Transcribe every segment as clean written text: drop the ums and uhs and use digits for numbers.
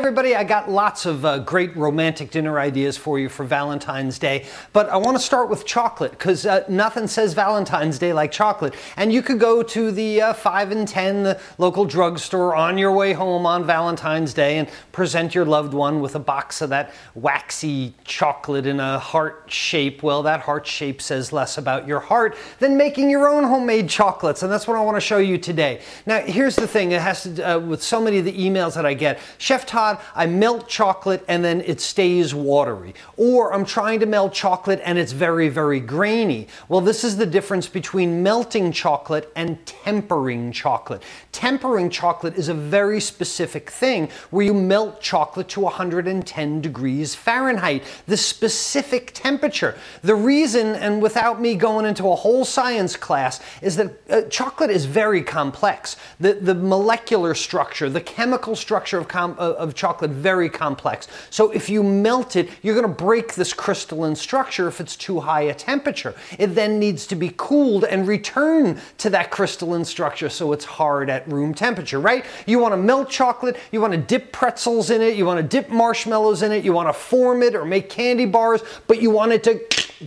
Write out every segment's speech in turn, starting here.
everybody, I got lots of great romantic dinner ideas for you for Valentine's Day, but I want to start with chocolate because nothing says Valentine's Day like chocolate. And you could go to the 5 and 10, the local drugstore on your way home on Valentine's Day and present your loved one with a box of that waxy chocolate in a heart shape. Well, that heart shape says less about your heart than making your own homemade chocolates, and that's what I want to show you today. Now, here's the thing, it has to with so many of the emails that I get. Chef Todd, I melt chocolate and then it stays watery. Or I'm trying to melt chocolate and it's very, very grainy. Well, this is the difference between melting chocolate and tempering chocolate. Tempering chocolate is a very specific thing where you melt chocolate to 110 degrees Fahrenheit, the specific temperature. The reason, and without me going into a whole science class, is that chocolate is very complex. The molecular structure, the chemical structure of chocolate, very complex. So if you melt it, you're going to break this crystalline structure if it's too high a temperature. It then needs to be cooled and return to that crystalline structure so it's hard at room temperature, right? You want to melt chocolate, you want to dip pretzels in it, you want to dip marshmallows in it, you want to form it or make candy bars, but you want it to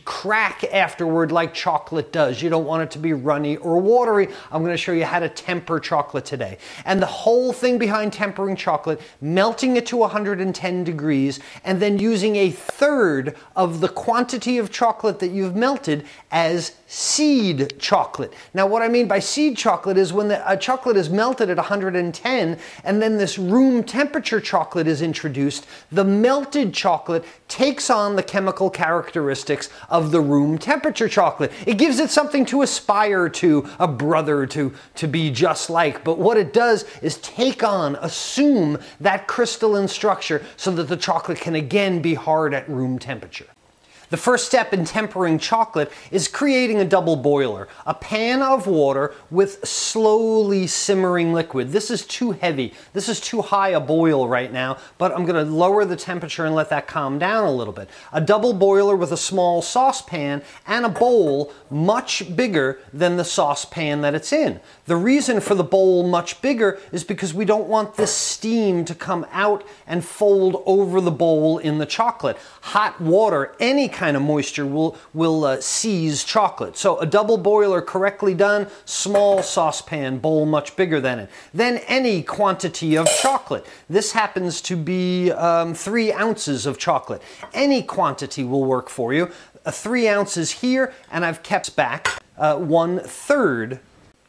crack afterward like chocolate does. You don't want it to be runny or watery. I'm going to show you how to temper chocolate today. And the whole thing behind tempering chocolate, melting it to 110 degrees and then using a third of the quantity of chocolate that you've melted as seed chocolate. Now, what I mean by seed chocolate is when the chocolate is melted at 110 and then this room temperature chocolate is introduced, the melted chocolate takes on the chemical characteristics of the room temperature chocolate. It gives it something to aspire to, a brother to be just like. But what it does is take on, assume that crystalline structure so that the chocolate can again be hard at room temperature. The first step in tempering chocolate is creating a double boiler, a pan of water with slowly simmering liquid. This is too heavy. This is too high a boil right now, but I'm going to lower the temperature and let that calm down a little bit. A double boiler with a small saucepan and a bowl much bigger than the saucepan that it's in. The reason for the bowl much bigger is because we don't want this steam to come out and fold over the bowl in the chocolate. Hot water, any kind of moisture will seize chocolate. So a double boiler correctly done, small saucepan, bowl much bigger than it. Then any quantity of chocolate. This happens to be 3 ounces of chocolate. Any quantity will work for you. 3 ounces here, and I've kept back 1/3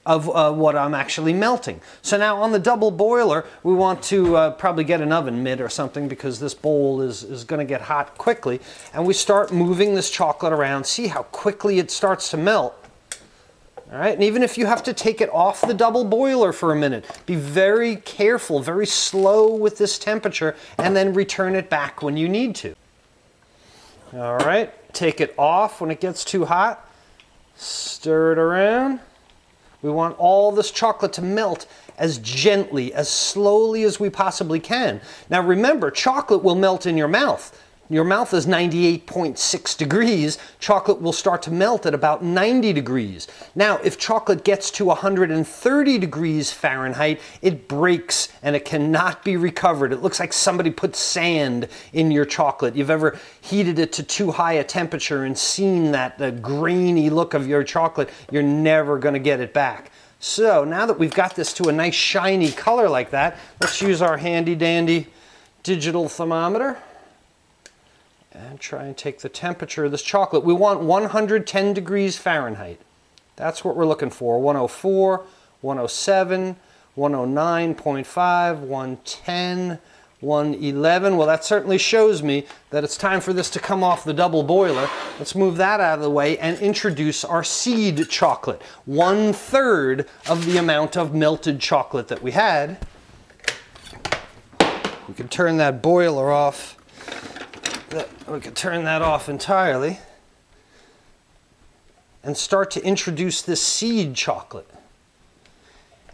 of what I'm actually melting. So now on the double boiler, we want to probably get an oven mitt or something because this bowl is going to get hot quickly. And we start moving this chocolate around. See how quickly it starts to melt. All right, and even if you have to take it off the double boiler for a minute, be very careful, very slow with this temperature, and then return it back when you need to. All right, take it off when it gets too hot. Stir it around. We want all this chocolate to melt as gently, as slowly as we possibly can. Now remember, chocolate will melt in your mouth. Your mouth is 98.6 degrees. Chocolate will start to melt at about 90 degrees. Now, if chocolate gets to 130 degrees Fahrenheit, it breaks and it cannot be recovered. It looks like somebody put sand in your chocolate. You've ever heated it to too high a temperature and seen that grainy look of your chocolate, you're never going to get it back. So now that we've got this to a nice shiny color like that, let's use our handy dandy digital thermometer and try and take the temperature of this chocolate. We want 110 degrees Fahrenheit. That's what we're looking for. 104, 107, 109.5, 110, 111. Well, that certainly shows me that it's time for this to come off the double boiler. Let's move that out of the way and introduce our seed chocolate. 1/3 of the amount of melted chocolate that we had. We can turn that boiler off. We can turn that off entirely and start to introduce this seed chocolate.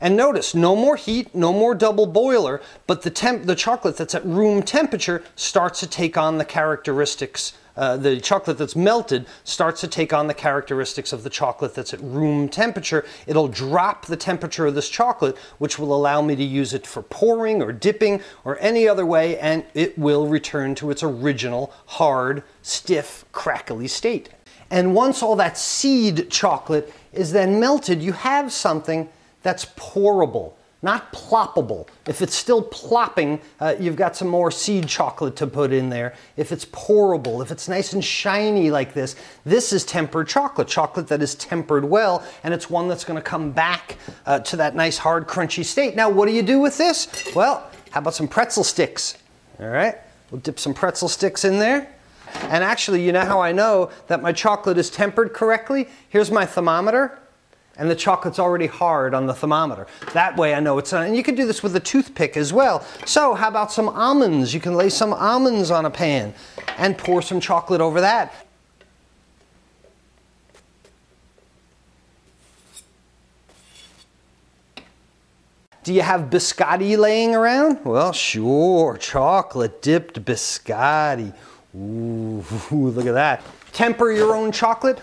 And notice, no more heat, no more double boiler, but the chocolate that's at room temperature starts to take on the characteristics the chocolate that's melted starts to take on the characteristics of the chocolate that's at room temperature. It'll drop the temperature of this chocolate, which will allow me to use it for pouring or dipping or any other way, and it will return to its original hard, stiff, crackly state. And once all that seed chocolate is then melted, you have something that's pourable, not ploppable. If it's still plopping, you've got some more seed chocolate to put in there. If it's pourable, if it's nice and shiny like this is tempered chocolate, chocolate that is tempered well, and it's one that's gonna come back to that nice hard crunchy state. Now, what do you do with this? Well, how about some pretzel sticks? All right, we'll dip some pretzel sticks in there. And actually, you know how I know that my chocolate is tempered correctly? Here's my thermometer, and the chocolate's already hard on the thermometer. That way I know it's not, and you can do this with a toothpick as well. So how about some almonds? You can lay some almonds on a pan and pour some chocolate over that. Do you have biscotti laying around? Well, sure, chocolate dipped biscotti. Ooh, look at that. Temper your own chocolate.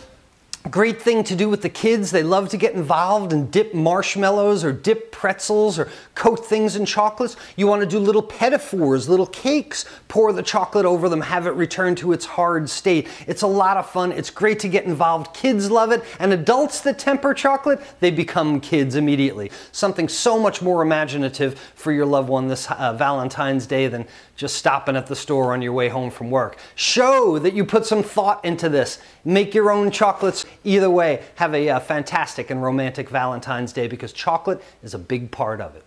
Great thing to do with the kids. They love to get involved and dip marshmallows or dip pretzels or coat things in chocolates. You want to do little petit fours, little cakes. Pour the chocolate over them, have it return to its hard state. It's a lot of fun. It's great to get involved. Kids love it. And adults that temper chocolate, they become kids immediately. Something so much more imaginative for your loved one this Valentine's Day than just stopping at the store on your way home from work. Show that you put some thought into this. Make your own chocolates. Either way, have a fantastic and romantic Valentine's Day, because chocolate is a big part of it.